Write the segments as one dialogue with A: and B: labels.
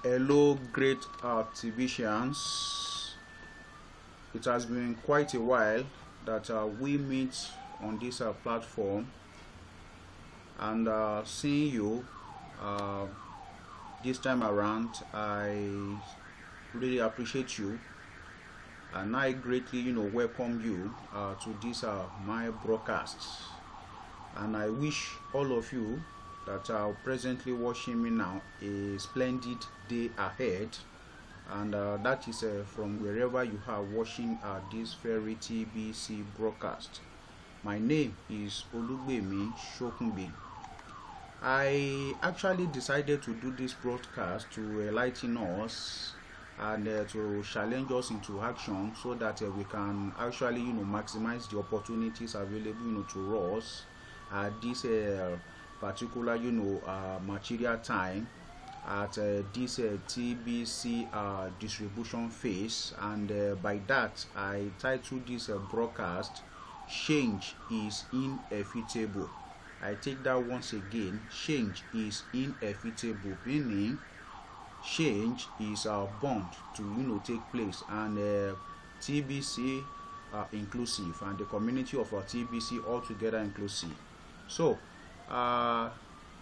A: Hello, great Tbcians. It has been quite a while that we meet on this platform, and seeing you uh, this time around, I really appreciate you, and I greatly, welcome you to this my broadcast. And I wish all of you that are presently watching me now a splendid day ahead, and that is from wherever you are watching this very TBC broadcast. My name is Olugbemi Shokunbi. I actually decided to do this broadcast to enlighten us and to challenge us into action, so that we can actually maximize the opportunities available to us at this particular material time at this TBC distribution phase. And by that I titled this broadcast "Change is Inevitable." I take that once again: change is inevitable, meaning change is bound to take place, and TBC inclusive, and the community of TBC altogether inclusive. So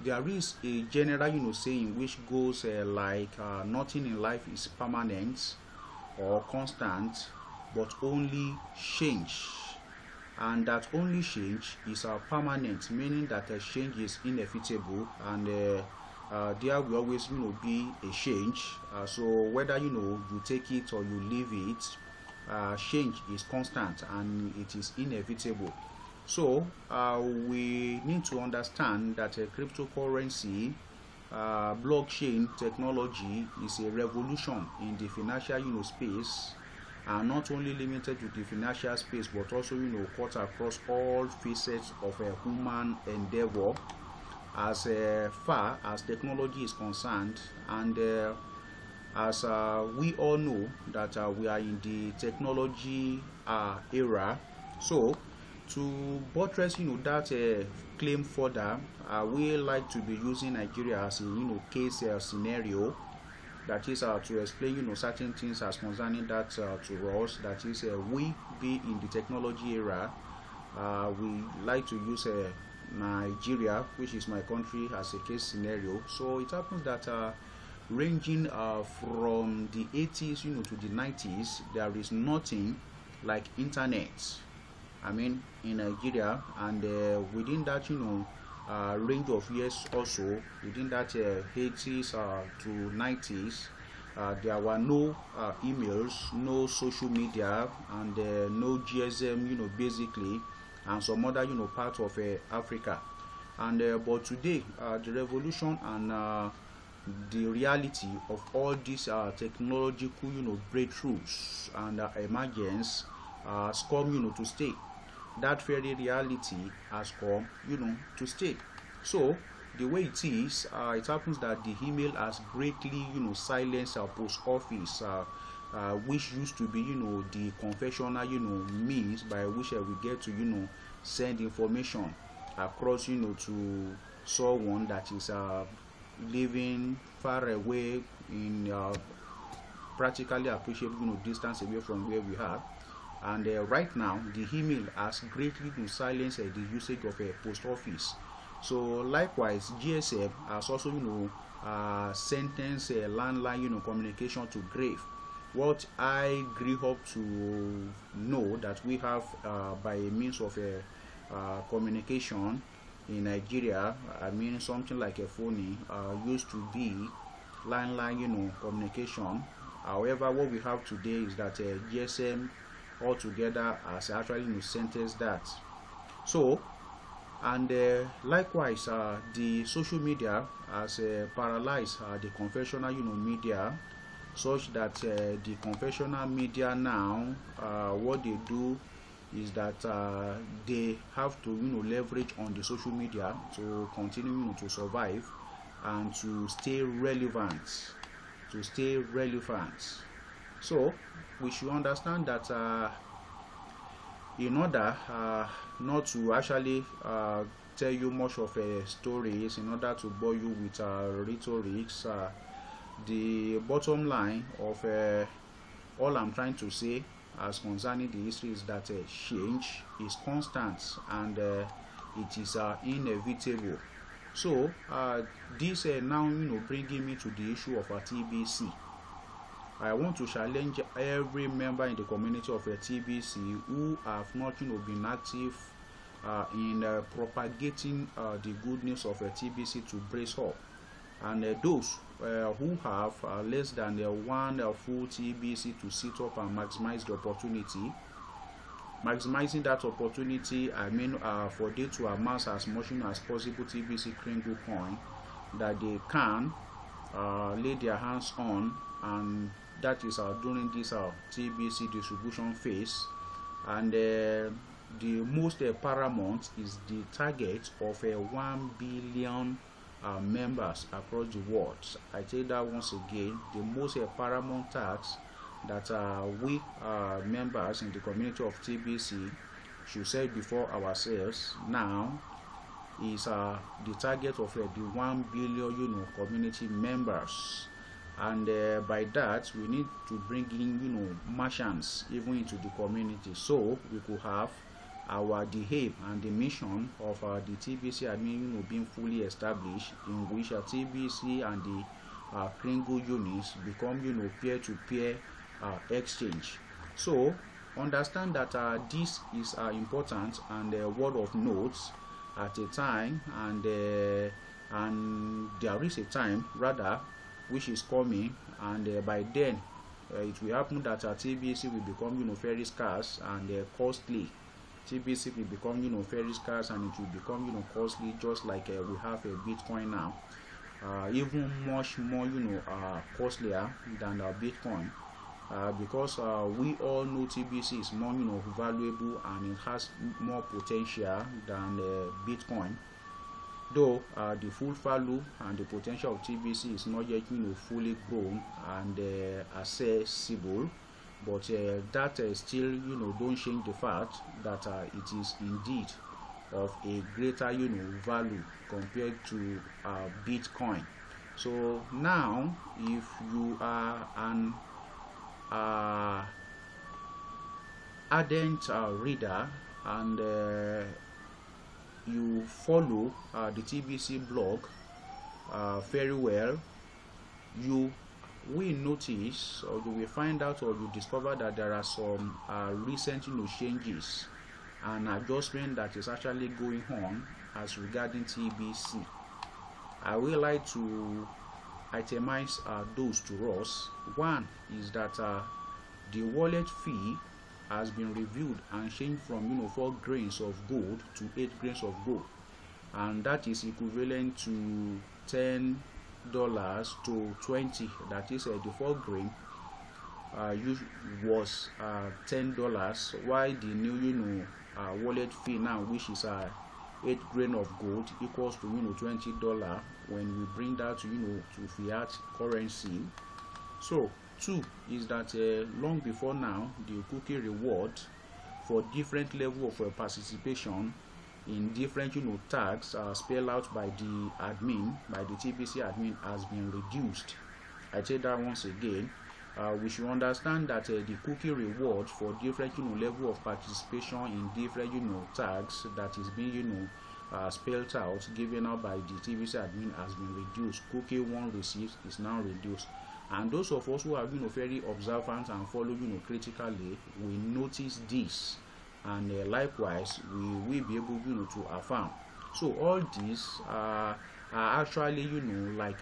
A: there is a general saying which goes like nothing in life is permanent or constant, but only change. And that only change is permanent, meaning that change is inevitable, and there will always be a change. So whether you take it or you leave it, change is constant and it is inevitable. So we need to understand that cryptocurrency, blockchain technology is a revolution in the financial space, and not only limited to the financial space, but also cut across all facets of human endeavor as far as technology is concerned. And as we all know that we are in the technology era. So to buttress that claim further, we like to be using Nigeria as a case scenario, that is to explain certain things as concerning that to us. That is we be in the technology era. We like to use Nigeria, which is my country, as a case scenario. So it happens that ranging from the 80s to the 90s, there is nothing like internet, I mean, in Nigeria. And within that range of years also, within that 80s to 90s, there were no emails, no social media, and no GSM, basically, and some other part of Africa. And but today, the revolution and the reality of all these technological breakthroughs and emergence has come to stay. That very reality has come to stay. So the way it is, it happens that the email has greatly silenced our post office, which used to be the conventional means by which we get to send information across to someone that is living far away in practically appreciable distance away from where we are. And right now the email has greatly silenced the usage of a post office. So likewise, GSM has also sentenced landline communication to grave. What I grew up to know that we have by means of communication in Nigeria, I mean something like a phone used to be landline communication. However, what we have today is that GSM altogether has actually sentenced that. So, and likewise, the social media has paralyzed the conventional media, such that the conventional media now, what they do is that they have to leverage on the social media to continue to survive and to stay relevant, So we should understand that in order not to actually tell you much of stories, in order to bore you with rhetorics, the bottom line of all I'm trying to say as concerning the history is that change is constant and it is inevitable. So this now bringing me to the issue of TBC. I want to challenge every member in the community of TBC who have not been active in propagating the good news of TBC to brace up, and those who have less than one full TBC to sit up and maximize the opportunity. Maximizing that opportunity, I mean for them to amass as much as possible Tbc Kringle coin that they can lay their hands on, and that is during this Tbc distribution phase. And the most paramount is the target of 1 billion members across the world. I tell that once again, the most paramount task that we members in the community of TBC should set before ourselves now is the target of the 1 billion community members. And by that we need to bring in merchants even into the community, so we could have the aim and the mission of the TBC admin being fully established, in which TBC and the Kringle units become peer-to-peer exchange. So understand that this is important and word of notes at a time, and there is a time rather which is coming, and by then it will happen that TBC will become very scarce and costly. TBC will become very scarce and it will become costly, just like we have a Bitcoin now, even much more costlier than Bitcoin, because we all know TBC is more valuable and it has more potential than Bitcoin. Though the full value and the potential of TBC is not yet fully grown and accessible, but that still don't change the fact that it is indeed of a greater value compared to Bitcoin. So now, if you are an ardent reader and you follow the TBC blog very well, you will notice, or you will find out, or you discover that there are some recent changes and adjustment that is actually going on as regarding TBC. I will like to itemize those to us. One is that the wallet fee has been reviewed and changed from 4 grains of gold to 8 grains of gold, and that is equivalent to $10 to 20. That is the 4 grain was $10, while the new wallet fee now, which is 8 grain of gold, equals to $20 when we bring that to fiat currency. So 2 is that long before now, the cookie reward for different level of participation in different tags spelled out by the admin, by the TBC admin, has been reduced. I say that once again. We should understand that the cookie reward for different level of participation in different tags that is being spelled out, given out by the TBC admin, has been reduced. Cookie 1 received is now reduced. And those of us who have been very observant and follow critically, we notice this, and likewise we will be able to affirm. So all these are actually like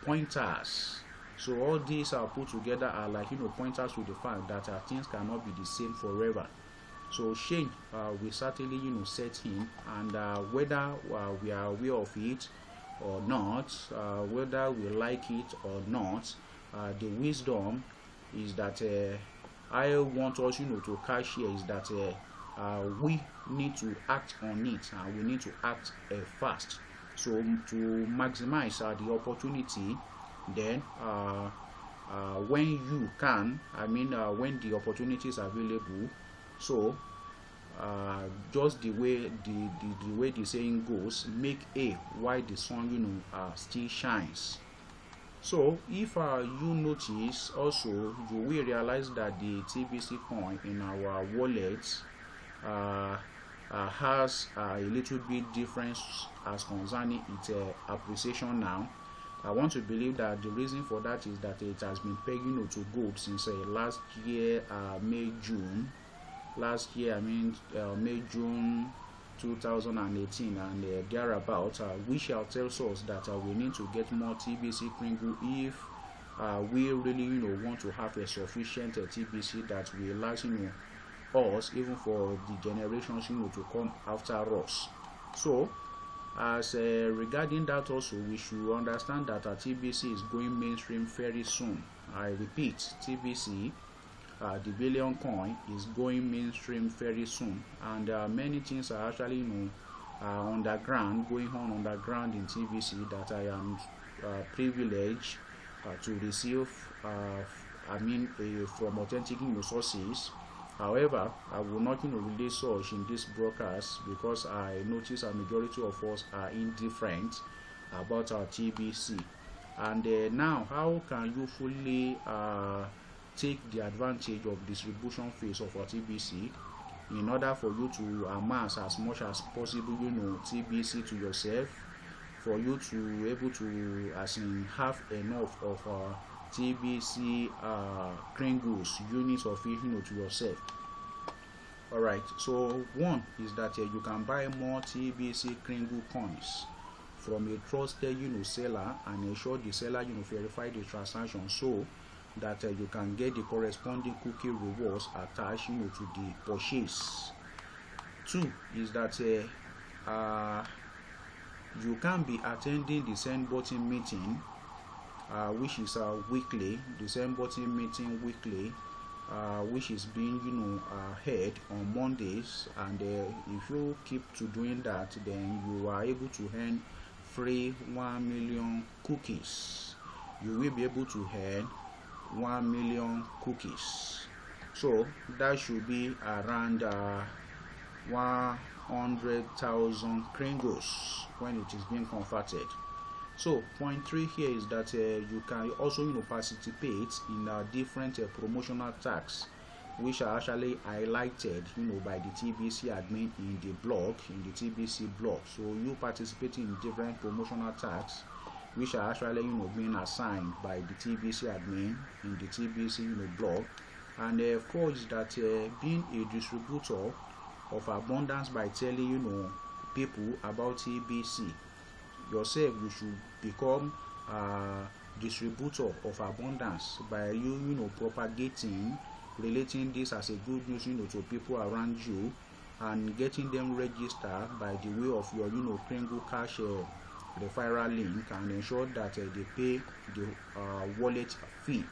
A: pointers. So all these are put together are like pointers to the fact that things cannot be the same forever. So change will certainly set in, and whether we are aware of it or not, whether we like it or not, the wisdom is that I want us to catch here is that we need to act on it, and we need to act fast. So to maximize the opportunity, then when you can, when the opportunity is available, so just the way the saying goes, make hay while the sun still shines. So if you notice also, you will realize that the TBC coin in our wallet has a little bit difference as concerning its appreciation now. I want to believe that the reason for that is that it has been pegging to gold since last year, May, June. Last year, I mean May, June 2018 and thereabout, which tells us that we need to get more TBC Kringle if we really want to have a sufficient TBC that will last us even for the generations to come after us. So as regarding that also, we should understand that TBC is going mainstream very soon. I repeat, TBC, the billion coin, is going mainstream very soon, and many things are actually underground, going on underground in TBC that I am privileged to receive from authentic sources. However, I will not release such in this broadcast because I notice a majority of us are indifferent about our TBC. And now, how can you fully take the advantage of distribution phase of our TBC in order for you to amass as much as possible TBC to yourself, for you to able to have enough of TBC Kringles units of it to yourself. Alright, so one is that you can buy more TBC Kringle coins from a trusted seller and ensure the seller verify the transaction so that you can get the corresponding cookie rewards attached to the purchase. Two is that you can be attending the send button meeting, which is weekly, the send button meeting weekly, which is being held on Mondays, and if you keep to doing that, then you are able to earn free 1 million cookies. You will be able to earn 1 million cookies. So that should be around 100,000 Kringles when it is being converted. So point 3 here is that you can also participate in different promotional tags which are actually highlighted by the TBC admin in the blog, in the TBC blog. So you participate in different promotional tags which are actually being assigned by the TBC admin in the TBC blog. And 4 is that being a distributor of abundance by telling people about TBC. Yourself, you should become a distributor of abundance by you propagating, relating this as a good news to people around you, and getting them registered by the way of your Kringle Cash referral link, and ensure that they pay the wallet fee.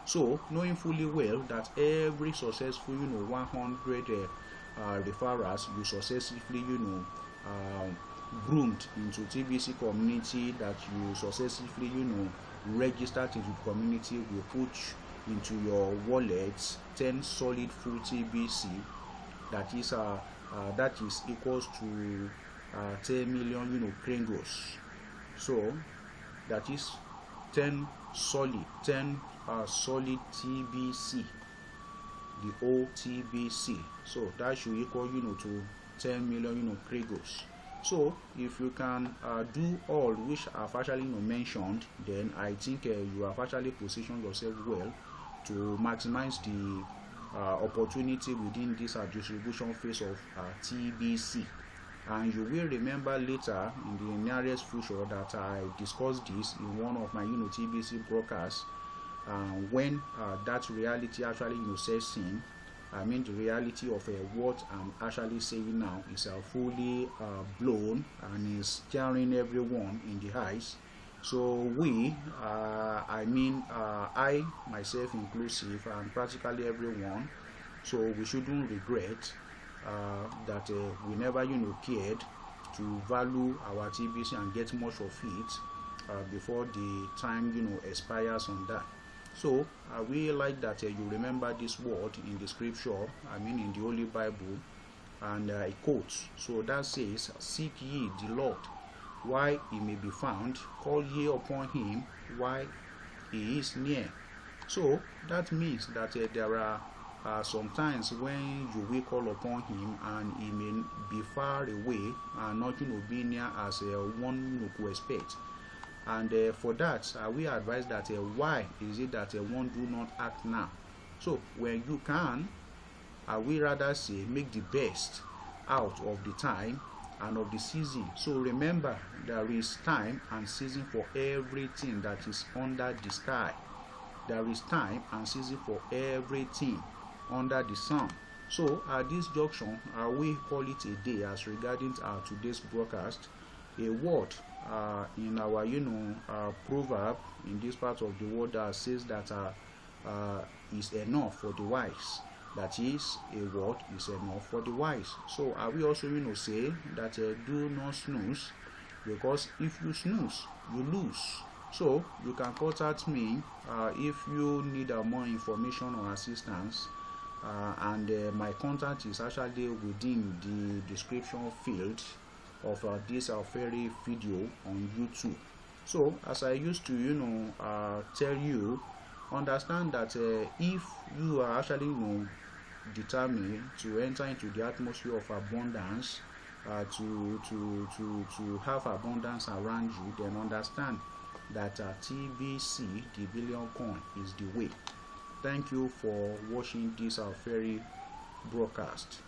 A: So knowing fully well that every successful 100 referrals you successfully groomed into TBC community, that you successfully registered into the community, will put into your wallet 10 solid full TBC, that is equals to 10 million Kringles. So that is 10 solid TBC, the OTBC. So that should equal to 10 million Kringles. So if you can do all which I've actually mentioned, then I think you have actually positioned yourself well to maximize the opportunity within this distribution phase of TBC. And you will remember later in the nearest future that I discussed this in one of my TBC broadcasts, when that reality actually sets in. I mean, the reality of what I'm actually saying now is fully blown and is staring everyone in the eyes. So we, I myself inclusive, and practically everyone, so we shouldn't regret that we never cared to value our TBC and get much of it before the time expires on that. So I really like that you remember this word in the scripture, I mean in the Holy Bible, and it quotes. So that says, "Seek ye the Lord while he may be found, call ye upon him while he is near. So that means that there are sometimes when you will call upon him and he may be far away and not be near as one could expect. And for that, we advise that why is it that one do not act now? So when you can, we rather say make the best out of the time and of the season. So remember, there is time and season for everything that is under the sky. There is time and season for everything under the sun. So at this junction, we call it a day as regarding today's broadcast. A word in our proverb in this part of the world that says that is enough for the wise. That is, a word is enough for the wise. So we also say that do not snooze, because if you snooze, you lose. So you can contact me if you need more information or assistance, and my contact is actually within the description field of this very video on YouTube. So as I used to tell you, understand that if you are actually determined to enter into the atmosphere of abundance, to have abundance around you, then understand that TBC, the billion coin, is the way. Thank you for watching this very broadcast.